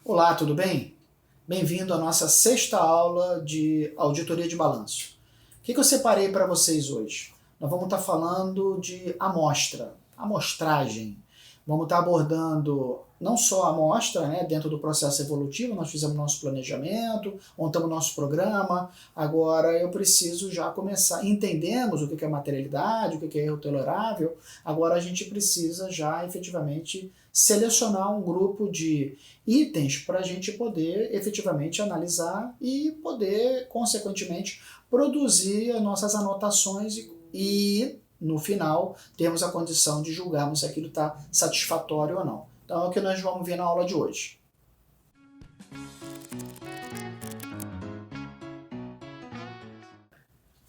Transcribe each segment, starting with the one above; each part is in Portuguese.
Olá, tudo bem? Bem-vindo à nossa sexta aula de auditoria de balanço. O que eu separei para vocês hoje? Nós vamos estar falando de amostra, amostragem. Vamos estar abordando não só a amostra, né, dentro do processo evolutivo, nós fizemos nosso planejamento, montamos nosso programa, agora eu preciso já começar, entendemos o que é materialidade, o que é erro tolerável, agora a gente precisa já efetivamente selecionar um grupo de itens para a gente poder efetivamente analisar e poder, consequentemente, produzir as nossas anotações e no final, temos a condição de julgarmos se aquilo está satisfatório ou não. Então é o que nós vamos ver na aula de hoje.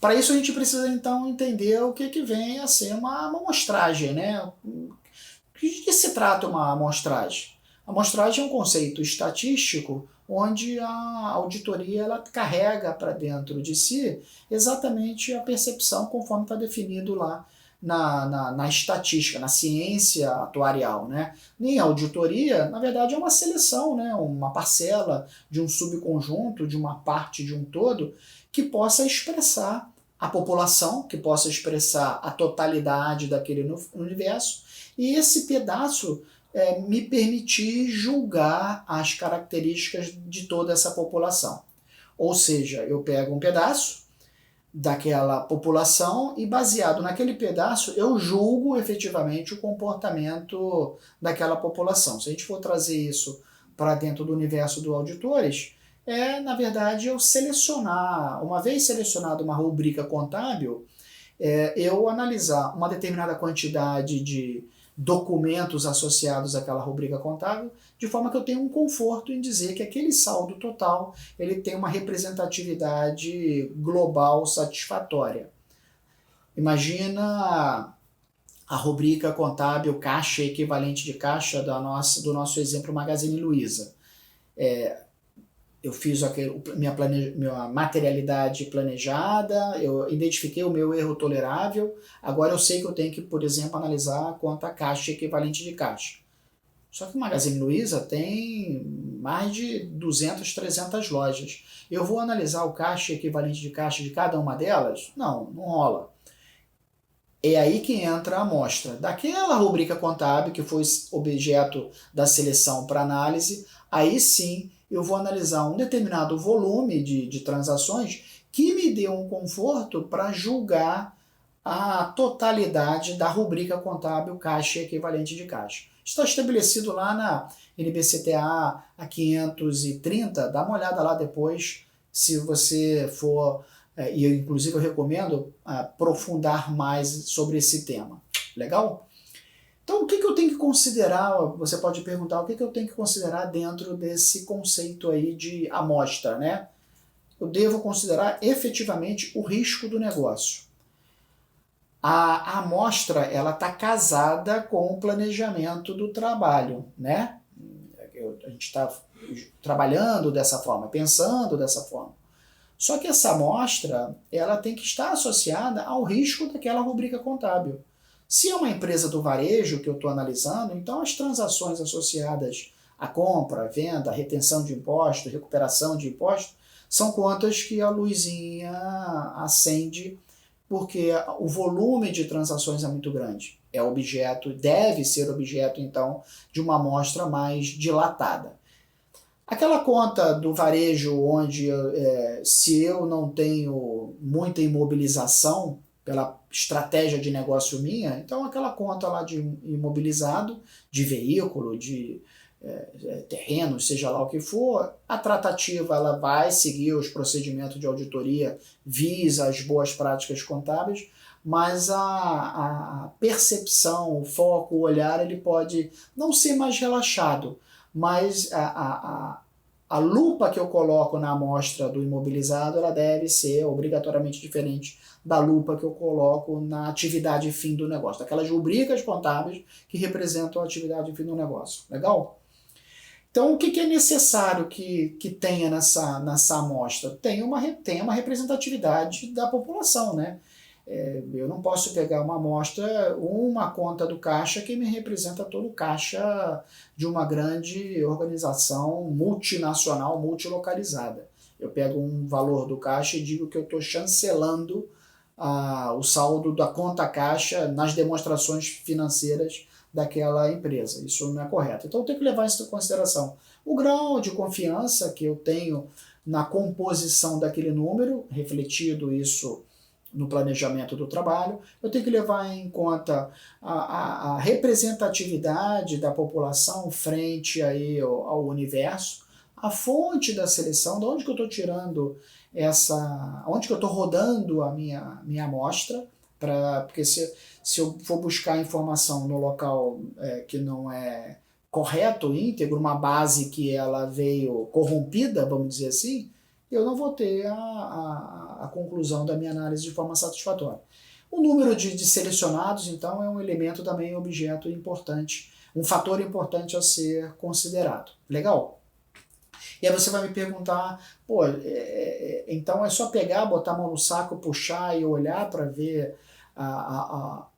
Para isso a gente precisa então entender o que vem a ser uma amostragem, né? De que se trata uma amostragem? A amostragem é um conceito estatístico onde a auditoria ela carrega para dentro de si exatamente a percepção conforme está definido lá na estatística, na ciência atuarial. Né? Em auditoria, na verdade, é uma seleção, né? Uma parcela de um subconjunto, de uma parte de um todo, que possa expressar a população, que possa expressar a totalidade daquele universo, e esse pedaço me permitir julgar as características de toda essa população. Ou seja, eu pego um pedaço daquela população e baseado naquele pedaço eu julgo efetivamente o comportamento daquela população. Se a gente for trazer isso para dentro do universo dos auditores, na verdade, eu selecionar, uma vez selecionada uma rubrica contábil, eu analisar uma determinada quantidade de documentos associados àquela rubrica contábil, de forma que eu tenha um conforto em dizer que aquele saldo total ele tem uma representatividade global satisfatória. Imagina a rubrica contábil caixa equivalente de caixa do nosso exemplo Magazine Luiza. Eu fiz minha materialidade planejada, eu identifiquei o meu erro tolerável, agora eu sei que eu tenho que, por exemplo, analisar quanto a caixa equivalente de caixa. Só que o Magazine Luiza tem mais de 200, 300 lojas. Eu vou analisar o caixa equivalente de caixa de cada uma delas? Não rola. É aí que entra a amostra. Daquela rubrica contábil que foi objeto da seleção para análise, aí sim eu vou analisar um determinado volume de transações que me dê um conforto para julgar a totalidade da rubrica contábil caixa equivalente de caixa. Está estabelecido lá na NBCTA a 530, dá uma olhada lá depois, se você for, e eu, inclusive eu recomendo aprofundar mais sobre esse tema. Legal? Então, o que eu tenho que considerar? Você pode perguntar o que eu tenho que considerar dentro desse conceito aí de amostra, né? Eu devo considerar efetivamente o risco do negócio. A amostra ela está casada com o planejamento do trabalho, né? A gente está trabalhando dessa forma, pensando dessa forma. Só que essa amostra ela tem que estar associada ao risco daquela rubrica contábil. Se é uma empresa do varejo que eu estou analisando, então as transações associadas à compra, venda, retenção de imposto, recuperação de imposto, são contas que a luzinha acende porque o volume de transações é muito grande. É objeto, deve ser objeto, então, de uma amostra mais dilatada. Aquela conta do varejo onde, se eu não tenho muita imobilização pela estratégia de negócio minha, então aquela conta lá de imobilizado, de veículo, de terreno, seja lá o que for, a tratativa ela vai seguir os procedimentos de auditoria, visa as boas práticas contábeis, mas a percepção, o foco, o olhar, ele pode não ser mais relaxado, mas a lupa que eu coloco na amostra do imobilizado, ela deve ser obrigatoriamente diferente da lupa que eu coloco na atividade fim do negócio, daquelas rubricas contábeis que representam a atividade fim do negócio. Legal? Então, o que é necessário que tenha nessa amostra? Tem uma representatividade da população, né? Eu não posso pegar uma amostra, uma conta do caixa que me representa todo o caixa de uma grande organização multinacional, multilocalizada. Eu pego um valor do caixa e digo que eu estou chancelando o saldo da conta caixa nas demonstrações financeiras daquela empresa. Isso não é correto. Então eu tenho que levar isso em consideração. O grau de confiança que eu tenho na composição daquele número, refletido isso no planejamento do trabalho, eu tenho que levar em conta a representatividade da população frente aí ao universo, a fonte da seleção, de onde que eu estou tirando onde que eu estou rodando a minha amostra, porque se eu for buscar informação no local que não é correto, íntegro, uma base que ela veio corrompida, vamos dizer assim, eu não vou ter a conclusão da minha análise de forma satisfatória. O número de selecionados, então, é um elemento também, um objeto importante, um fator importante a ser considerado. Legal? E aí você vai me perguntar, então é só pegar, botar a mão no saco, puxar e olhar para ver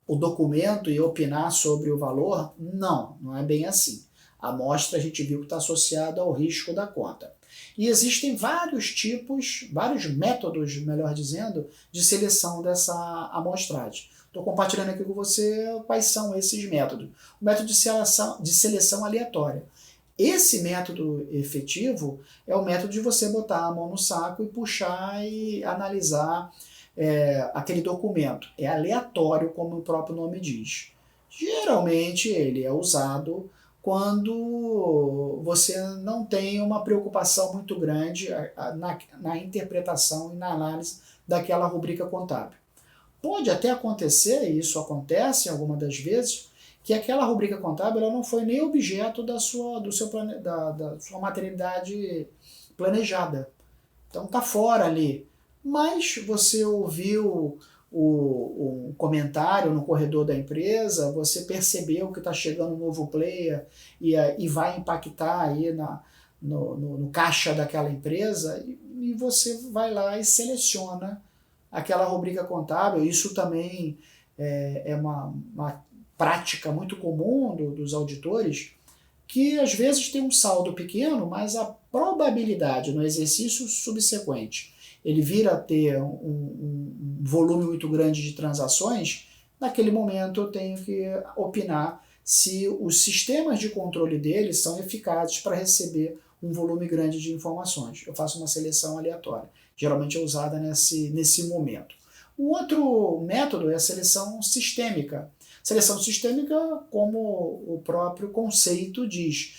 o documento e opinar sobre o valor? Não, não é bem assim. A amostra a gente viu que está associada ao risco da conta. E existem vários tipos, vários métodos, melhor dizendo, de seleção dessa amostragem. Estou compartilhando aqui com você quais são esses métodos. O método de seleção aleatória. Esse método efetivo é o método de você botar a mão no saco e puxar e analisar aquele documento. É aleatório, como o próprio nome diz. Geralmente ele é usado quando você não tem uma preocupação muito grande na interpretação e na análise daquela rubrica contábil. Pode até acontecer, e isso acontece algumas das vezes, que aquela rubrica contábil ela não foi nem objeto da sua materialidade planejada. Então está fora ali. Mas você ouviu um comentário no corredor da empresa, você percebeu que está chegando um novo player e vai impactar aí no caixa daquela empresa, e você vai lá e seleciona aquela rubrica contábil. Isso também é uma prática muito comum dos auditores, que às vezes tem um saldo pequeno, mas a probabilidade no exercício subsequente ele vir a ter um volume muito grande de transações, naquele momento eu tenho que opinar se os sistemas de controle deles são eficazes para receber um volume grande de informações. Eu faço uma seleção aleatória, geralmente é usada nesse momento. O outro método é a seleção sistêmica. Seleção sistêmica, como o próprio conceito diz,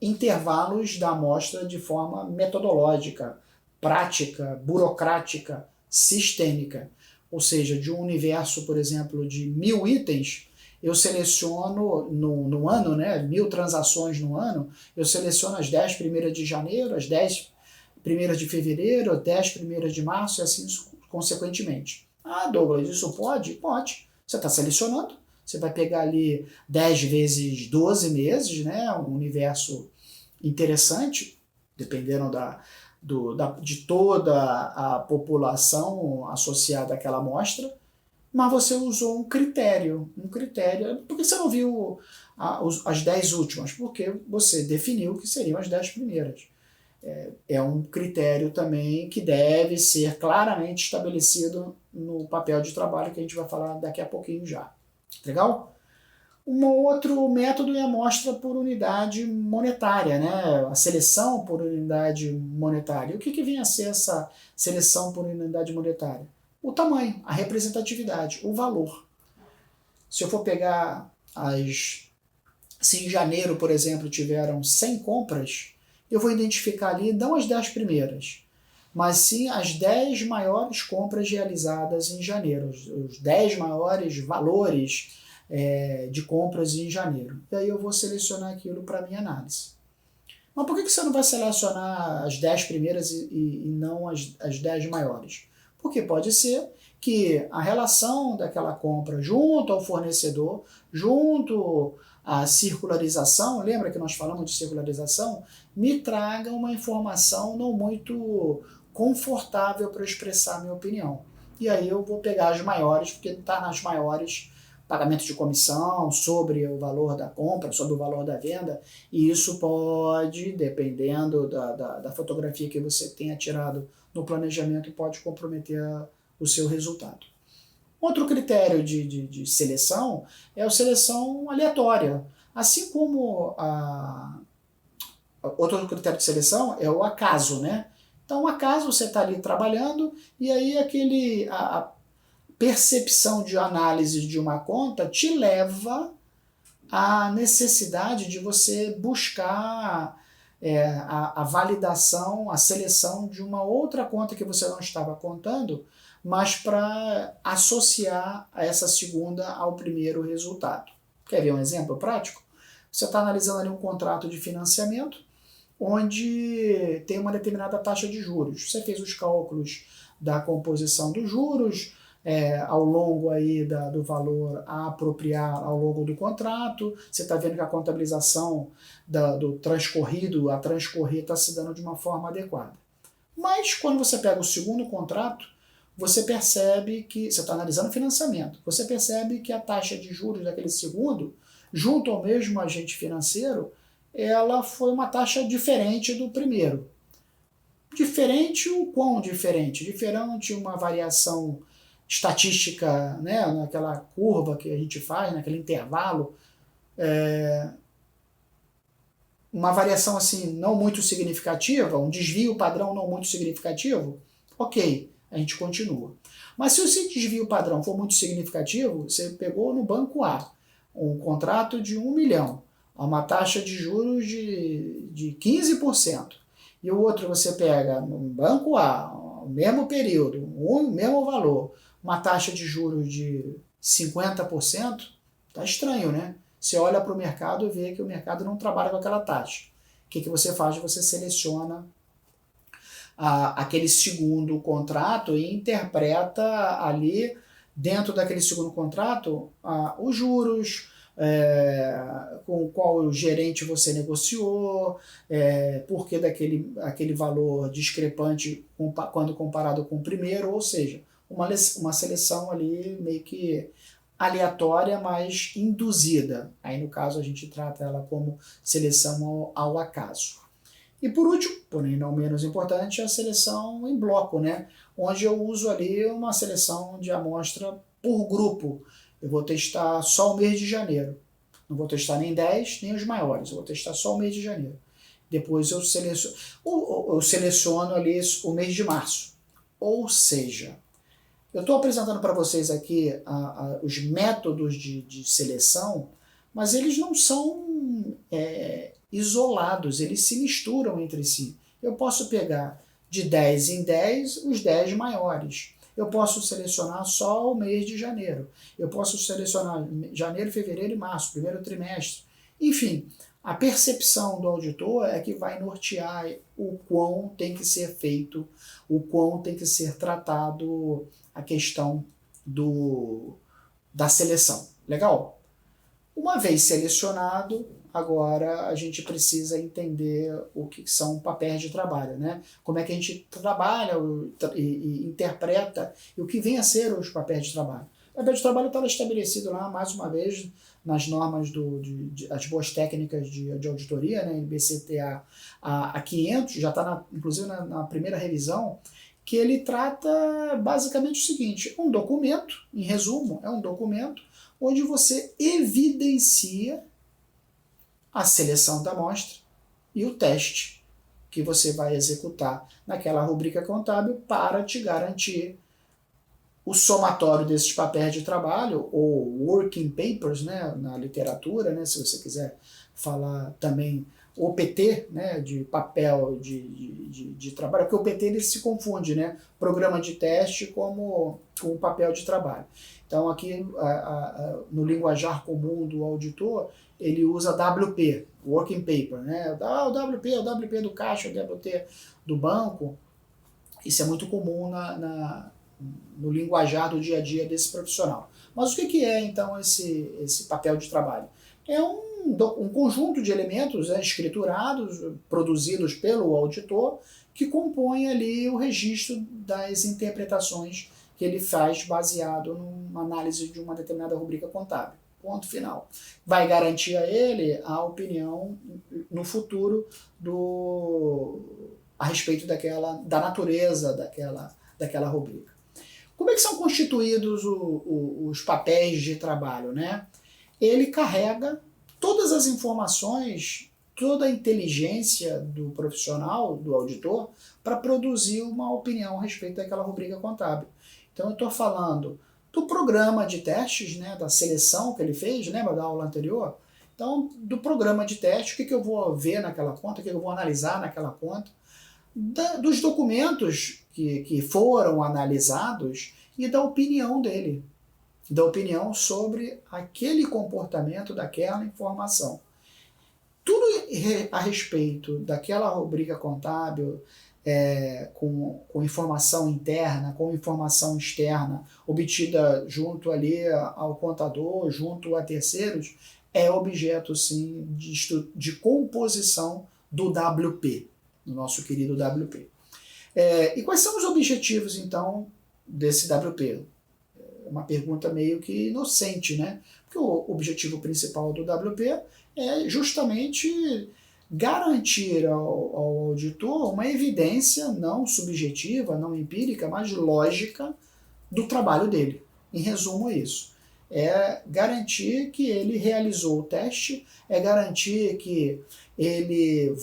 intervalos da amostra de forma metodológica, prática, burocrática, sistêmica. Ou seja, de um universo, por exemplo, de 1000 itens, eu seleciono no ano, 1000 transações no ano, eu seleciono as 10 primeiras de janeiro, as 10 primeiras de fevereiro, as 10 primeiras de março e assim consequentemente. Douglas, isso pode? Pode. Você está selecionando, você vai pegar ali 10 vezes 12 meses, um universo interessante, dependendo de toda a população associada àquela amostra, mas você usou um critério. Por que você não viu as 10 últimas? Porque você definiu que seriam as 10 primeiras. É um critério também que deve ser claramente estabelecido no papel de trabalho, que a gente vai falar daqui a pouquinho já. Legal? Um outro método é a amostra por unidade monetária, a seleção por unidade monetária. O que vem a ser essa seleção por unidade monetária? O tamanho, a representatividade, o valor. Se eu for pegar se em janeiro, por exemplo, tiveram 100 compras, eu vou identificar ali não as 10 primeiras, mas sim as 10 maiores compras realizadas em janeiro, os 10 maiores valores de compras em janeiro. E aí eu vou selecionar aquilo para minha análise. Mas por que você não vai selecionar as 10 primeiras e não as 10 maiores? Porque pode ser que a relação daquela compra junto ao fornecedor, junto à circularização, lembra que nós falamos de circularização? Me traga uma informação não muito confortável para expressar minha opinião. e aí eu vou pegar as maiores, porque está nas maiores pagamento de comissão, sobre o valor da compra, sobre o valor da venda, e isso pode, dependendo da fotografia que você tenha tirado no planejamento, pode comprometer o seu resultado. Outro critério de seleção é a seleção aleatória. Assim como outro critério de seleção é o acaso, né? Então, o acaso, você está ali trabalhando e aí a percepção de análise de uma conta te leva à necessidade de você buscar a validação, a seleção de uma outra conta que você não estava contando, mas para associar essa segunda ao primeiro resultado. Quer ver um exemplo prático? Você está analisando ali um contrato de financiamento, onde tem uma determinada taxa de juros. Você fez os cálculos da composição dos juros, ao longo aí do valor a apropriar ao longo do contrato, você está vendo que a contabilização do transcorrido a transcorrer está se dando de uma forma adequada. Mas quando você pega o segundo contrato, você percebe que, você está analisando o financiamento, você percebe que a taxa de juros daquele segundo, junto ao mesmo agente financeiro, ela foi uma taxa diferente do primeiro. Diferente o quão diferente? Diferente uma variação estatística, né, naquela curva que a gente faz, naquele intervalo, uma variação assim não muito significativa, um desvio padrão não muito significativo, ok, a gente continua. Mas se esse desvio padrão for muito significativo, você pegou no banco A um contrato de 1 milhão, a uma taxa de juros de 15%, e o outro você pega no banco A, o mesmo período, o mesmo valor, uma taxa de juros de 50%, tá estranho, né? Você olha para o mercado e vê que o mercado não trabalha com aquela taxa. O que você faz? Você seleciona aquele segundo contrato e interpreta ali, dentro daquele segundo contrato, os juros, com qual gerente você negociou, por que aquele valor discrepante quando comparado com o primeiro, ou seja, uma seleção ali meio que aleatória, mas induzida. Aí no caso a gente trata ela como seleção ao acaso. E por último, porém não menos importante, a seleção em bloco, né? Onde eu uso ali uma seleção de amostra por grupo. Eu vou testar só o mês de janeiro. Não vou testar nem 10, nem os maiores. Eu vou testar só o mês de janeiro. Depois eu seleciono ali o mês de março. Ou seja, eu estou apresentando para vocês aqui os métodos de seleção, mas eles não são isolados, eles se misturam entre si. Eu posso pegar de 10 em 10 os 10 maiores. Eu posso selecionar só o mês de janeiro. Eu posso selecionar janeiro, fevereiro e março, primeiro trimestre. Enfim, a percepção do auditor é que vai nortear o quão tem que ser feito, o quão tem que ser tratado a questão da seleção. Legal? Uma vez selecionado, agora a gente precisa entender o que são papéis de trabalho, né? Como é que a gente trabalha e interpreta e o que vem a ser os papéis de trabalho. O papel de trabalho está estabelecido lá, mais uma vez, nas normas as boas técnicas de auditoria, né, NBCTA a 500, já está inclusive na primeira revisão, que ele trata basicamente o seguinte: um documento, em resumo, é um documento onde você evidencia a seleção da amostra e o teste que você vai executar naquela rubrica contábil para te garantir o somatório desses papéis de trabalho, ou working papers, né, na literatura, né, se você quiser falar também OPT, né, de papel de trabalho, porque o PT ele se confunde, né, programa de teste com papel de trabalho. Então aqui no linguajar comum do auditor, ele usa WP, Working Paper, né? O WP é o WP do caixa, o WP do banco. Isso é muito comum no linguajar do dia a dia desse profissional. Mas o que é então esse papel de trabalho? É um conjunto de elementos escriturados, produzidos pelo auditor, que compõem ali o registro das interpretações que ele faz baseado numa análise de uma determinada rubrica contábil. Ponto final. Vai garantir a ele a opinião no futuro a respeito da natureza daquela rubrica. Como é que são constituídos os papéis de trabalho, né? Ele carrega todas as informações, toda a inteligência do profissional, do auditor, para produzir uma opinião a respeito daquela rubrica contábil. Então eu estou falando do programa de testes, né, da seleção que ele fez, lembra da aula anterior? Então, do programa de teste, o que eu vou ver naquela conta, o que eu vou analisar naquela conta, dos documentos que foram analisados e da opinião dele, da opinião sobre aquele comportamento daquela informação. Tudo a respeito daquela rubrica contábil, com informação interna, com informação externa, obtida junto ali ao contador, junto a terceiros, é objeto, sim, de composição do WP, do nosso querido WP. E quais são os objetivos, então, desse WP? É uma pergunta meio que inocente, né? Porque o objetivo principal do WP é justamente garantir ao auditor uma evidência não subjetiva, não empírica, mas lógica do trabalho dele. Em resumo, é isso. É garantir que ele realizou o teste, é garantir que ele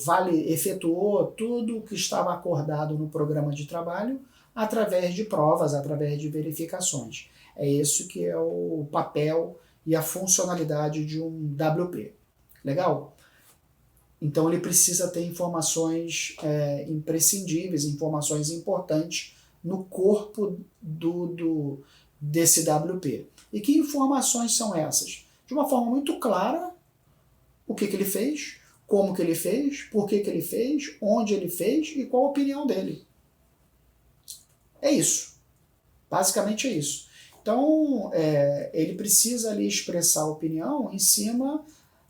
efetuou tudo o que estava acordado no programa de trabalho através de provas, através de verificações. É isso que é o papel e a funcionalidade de um WP. Legal? Então ele precisa ter informações imprescindíveis, informações importantes no corpo desse WP. E que informações são essas? De uma forma muito clara, o que ele fez, como que ele fez, por que ele fez, onde ele fez e qual a opinião dele. É isso. Basicamente é isso. Então, ele precisa ali expressar a opinião em cima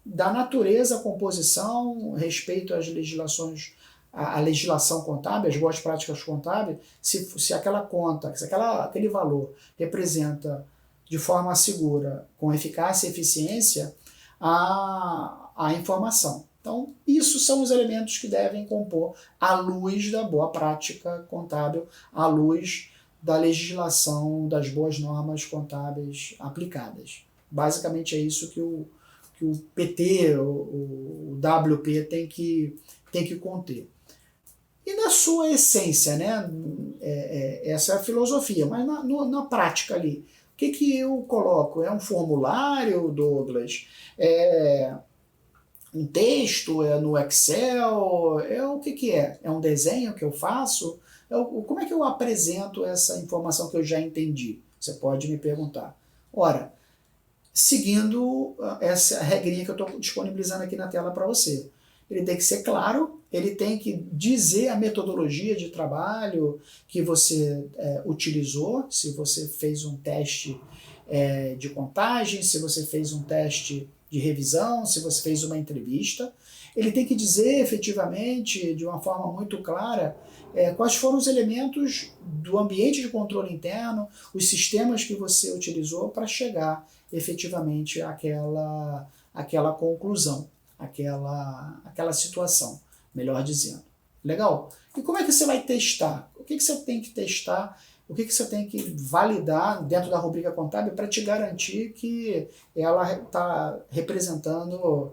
da natureza, composição, respeito às legislações, a legislação contábil, as boas práticas contábeis, se aquela conta, se aquele valor representa de forma segura, com eficácia e eficiência, a informação. Então, isso são os elementos que devem compor à luz da boa prática contábil, à luz da legislação, das boas normas contábeis aplicadas. Basicamente é isso que o PT, o WP tem que conter. E na sua essência, né, essa é a filosofia, mas na prática ali, o que eu coloco? É um formulário, Douglas? É um texto? É no Excel? O que é? É um desenho que eu faço? Como é que eu apresento essa informação que eu já entendi? Você pode me perguntar. Ora, seguindo essa regrinha que eu estou disponibilizando aqui na tela para você. Ele tem que ser claro, ele tem que dizer a metodologia de trabalho que você utilizou, se você fez um teste de contagem, se você fez um teste de revisão, se você fez uma entrevista. Ele tem que dizer efetivamente, de uma forma muito clara, quais foram os elementos do ambiente de controle interno, os sistemas que você utilizou para chegar efetivamente àquela conclusão, àquela situação, melhor dizendo. Legal? E como é que você vai testar? O que você tem que testar? O que você tem que validar dentro da rubrica contábil para te garantir que ela está representando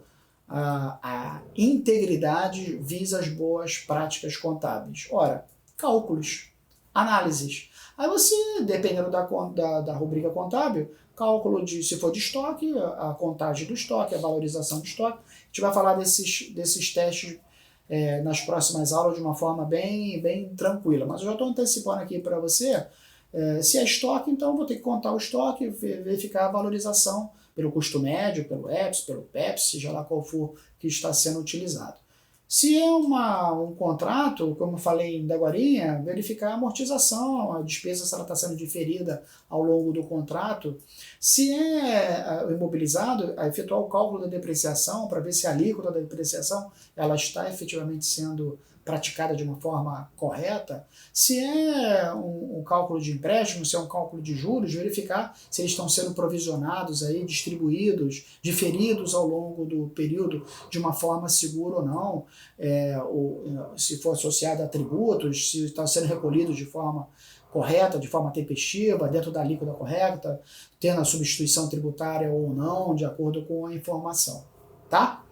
a integridade visa as boas práticas contábeis? Ora, cálculos, análises. Aí você, dependendo da rubrica contábil, cálculo se for de estoque, a contagem do estoque, a valorização do estoque. A gente vai falar desses testes nas próximas aulas de uma forma bem tranquila. Mas eu já estou antecipando aqui para você, se é estoque, então vou ter que contar o estoque, verificar a valorização pelo custo médio, pelo EPS, pelo PEPS, seja lá qual for que está sendo utilizado. Se é um contrato, como eu falei ainda agorinha, verificar a amortização, a despesa se ela está sendo diferida ao longo do contrato. Se é imobilizado, efetuar o cálculo da depreciação para ver se a alíquota da depreciação ela está efetivamente sendo praticada de uma forma correta, se é um cálculo de empréstimo, se é um cálculo de juros, verificar se eles estão sendo provisionados, aí, distribuídos, diferidos ao longo do período de uma forma segura ou não, ou se for associado a tributos, se está sendo recolhido de forma correta, de forma tempestiva, dentro da alíquota correta, tendo a substituição tributária ou não, de acordo com a informação, tá?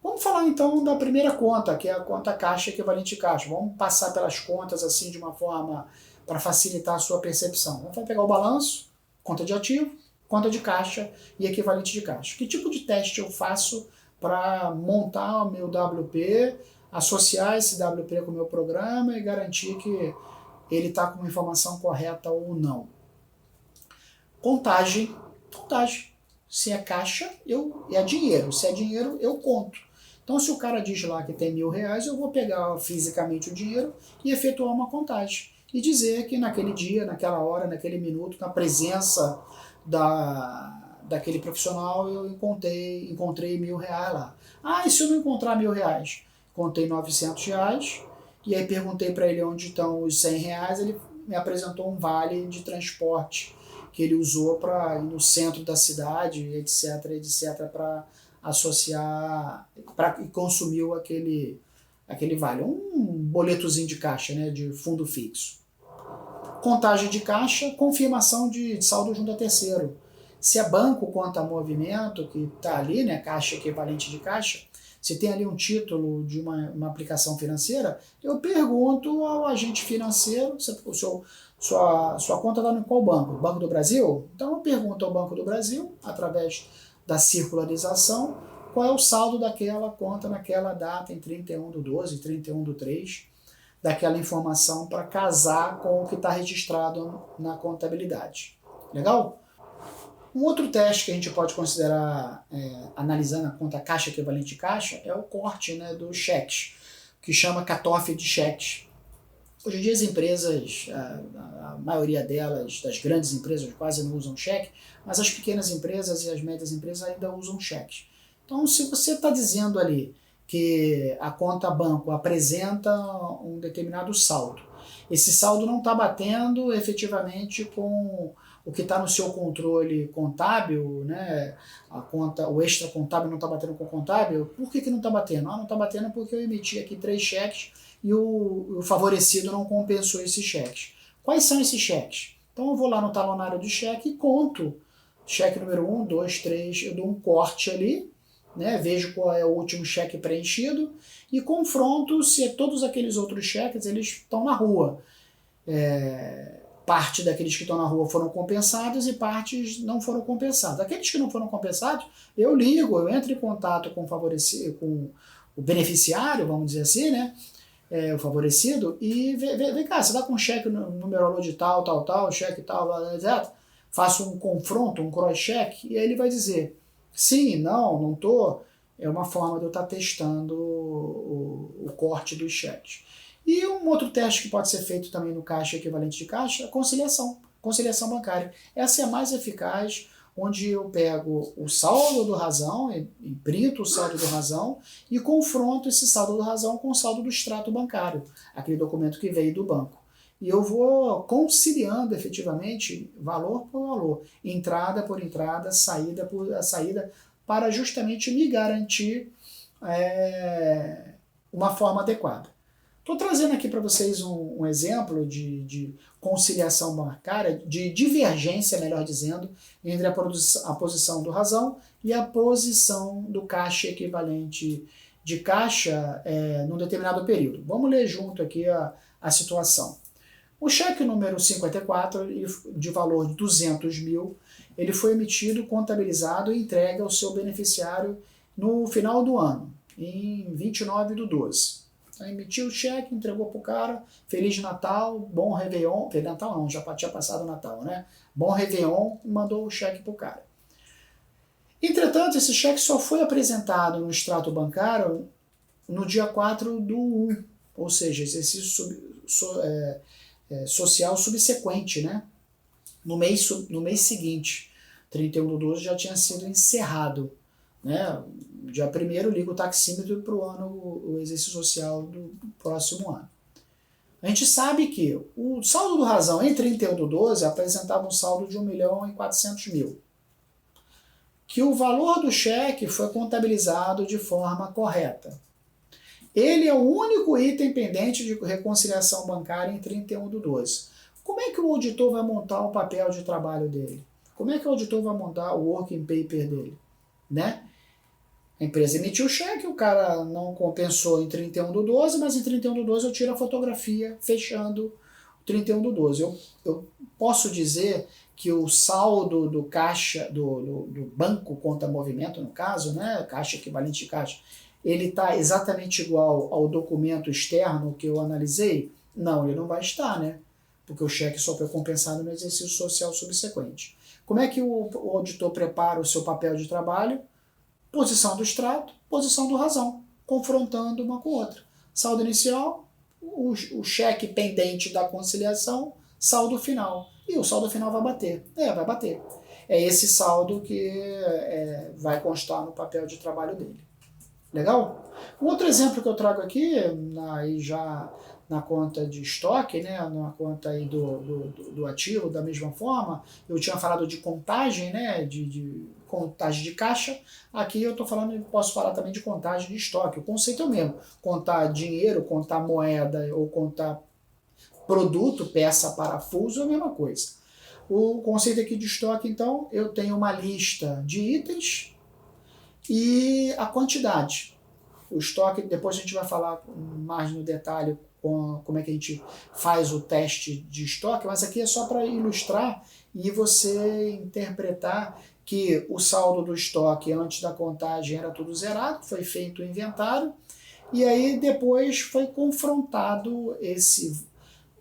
Vamos falar então da primeira conta, que é a conta caixa equivalente caixa. Vamos passar pelas contas assim de uma forma para facilitar a sua percepção. Vamos pegar o balanço, conta de ativo, conta de caixa e equivalente de caixa. Que tipo de teste eu faço para montar o meu WP, associar esse WP com o meu programa e garantir que ele está com a informação correta ou não? Contagem. Se é caixa, é dinheiro. Se é dinheiro, eu conto. Então, se o cara diz lá que tem R$1.000, eu vou pegar fisicamente o dinheiro e efetuar uma contagem. E dizer que naquele dia, naquela hora, naquele minuto, na presença daquele profissional, eu encontrei R$1.000 lá. Ah, e se eu não encontrar R$1.000? Contei R$900, e aí perguntei para ele onde estão os R$100, ele me apresentou um vale de transporte que ele usou para ir no centro da cidade, etc, para associar, e consumiu aquele vale. Um boletozinho de caixa, né, de fundo fixo. Contagem de caixa, confirmação de saldo junto a terceiro. Se é banco conta movimento, que está ali, né, caixa equivalente de caixa, se tem ali um título de uma aplicação financeira, eu pergunto ao agente financeiro, sua conta está em qual banco? Banco do Brasil? Então eu pergunto ao Banco do Brasil, através da circularização, qual é o saldo daquela conta naquela data, em 31/12, 31/3, daquela informação para casar com o que está registrado na contabilidade. Legal? Um outro teste que a gente pode considerar, analisando a conta caixa equivalente de caixa, é o corte, né, dos cheques, que chama cutoff de cheques. Hoje em dia as empresas, a maioria delas, das grandes empresas, quase não usam cheque, mas as pequenas empresas e as médias empresas ainda usam cheques. Então, se você está dizendo ali que a conta banco apresenta um determinado saldo, esse saldo não está batendo efetivamente com o que está no seu controle contábil, né? O extra contábil não está batendo com o contábil, por que não está batendo? Não está batendo porque eu emiti aqui 3 cheques e o favorecido não compensou esses cheques. Quais são esses cheques? Então eu vou lá no talonário de cheque e conto. Cheque número 1, 2, 3, eu dou um corte ali, né? Vejo qual é o último cheque preenchido e confronto se todos aqueles outros cheques eles estão na rua. Parte daqueles que estão na rua foram compensados e partes não foram compensados. Aqueles que não foram compensados, eu ligo, eu entro em contato com o beneficiário, vamos dizer assim, né? O favorecido, e vem cá, você está com cheque numerológico de tal, cheque tal, etc. Faço um confronto, um cross-check, e aí ele vai dizer sim, não estou. É uma forma de eu estar testando o corte dos cheques. E um outro teste que pode ser feito também no caixa equivalente de caixa é a conciliação bancária. Essa é a mais eficaz, onde eu pego o saldo do razão, imprinto o saldo do razão e confronto esse saldo do razão com o saldo do extrato bancário, aquele documento que veio do banco. E eu vou conciliando efetivamente valor por valor, entrada por entrada, saída por saída, para justamente me garantir uma forma adequada. Estou trazendo aqui para vocês um exemplo de conciliação bancária, de divergência, melhor dizendo, entre a posição do razão e a posição do caixa equivalente de caixa num determinado período. Vamos ler junto aqui a situação. O cheque número 54, de valor de 200 mil, ele foi emitido, contabilizado e entregue ao seu beneficiário no final do ano, em 29/12. Então, emitiu o cheque, entregou para o cara, Feliz Natal, bom Réveillon, Feliz Natal não, já tinha passado o Natal, né? Bom Réveillon, e mandou o cheque para o cara. Entretanto, esse cheque só foi apresentado no extrato bancário no dia 4/1, ou seja, exercício social subsequente, né? No mês seguinte, 31/12, já tinha sido encerrado, né? Dia 1º liga o taxímetro para o exercício social do próximo ano. A gente sabe que o saldo do Razão em 31/12 apresentava um saldo de 1.400.000. Que o valor do cheque foi contabilizado de forma correta. Ele é o único item pendente de reconciliação bancária em 31/12. Como é que o auditor vai montar o papel de trabalho dele? Como é que o auditor vai montar o working paper dele? Né? A empresa emitiu o cheque, o cara não compensou em 31/12, mas em 31/12 eu tiro a fotografia fechando 31/12. Eu posso dizer que o saldo do caixa, do banco conta movimento, no caso, né, caixa equivalente de caixa, ele está exatamente igual ao documento externo que eu analisei? Não, ele não vai estar, né? Porque o cheque só foi compensado no exercício social subsequente. Como é que o auditor prepara o seu papel de trabalho? Posição do extrato, posição do Razão, confrontando uma com outra. Saldo inicial, o cheque pendente da conciliação, saldo final. E o saldo final vai bater. Vai bater. É esse saldo que vai constar no papel de trabalho dele. Legal? Um outro exemplo que eu trago aqui, aí já na conta de estoque, né, na conta aí do ativo, da mesma forma, eu tinha falado de contagem, né, de contagem de caixa, aqui eu estou falando, posso falar também de contagem de estoque. O conceito é o mesmo, contar dinheiro, contar moeda ou contar produto, peça, parafuso, é a mesma coisa. O conceito aqui de estoque, então, eu tenho uma lista de itens e a quantidade. O estoque, depois a gente vai falar mais no detalhe como é que a gente faz o teste de estoque, mas aqui é só para ilustrar e você interpretar que o saldo do estoque antes da contagem era tudo zerado, foi feito o inventário, e aí depois foi confrontado esse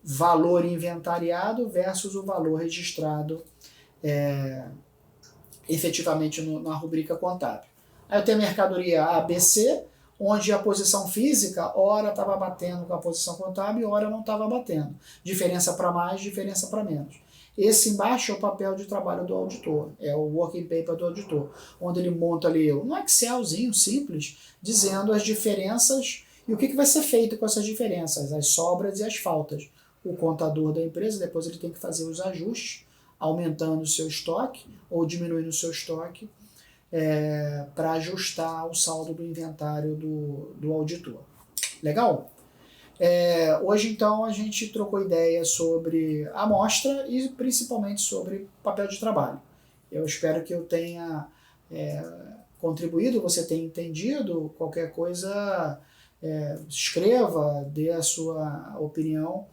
valor inventariado versus o valor registrado efetivamente na rubrica contábil. Aí eu tenho a mercadoria ABC, onde a posição física, ora estava batendo com a posição contábil, ora não estava batendo. Diferença para mais, diferença para menos. Esse embaixo é o papel de trabalho do auditor, é o working paper do auditor, onde ele monta ali um Excelzinho simples, dizendo as diferenças e o que vai ser feito com essas diferenças, as sobras e as faltas. O contador da empresa, depois ele tem que fazer os ajustes, aumentando o seu estoque ou diminuindo o seu estoque, para ajustar o saldo do inventário do auditor. Legal? Hoje, então, a gente trocou ideia sobre a amostra e principalmente sobre papel de trabalho. Eu espero que eu tenha contribuído, você tenha entendido. Qualquer coisa, escreva, dê a sua opinião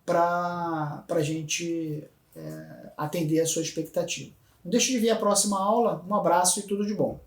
para a gente atender a sua expectativa. Não deixe de ver a próxima aula. Um abraço e tudo de bom.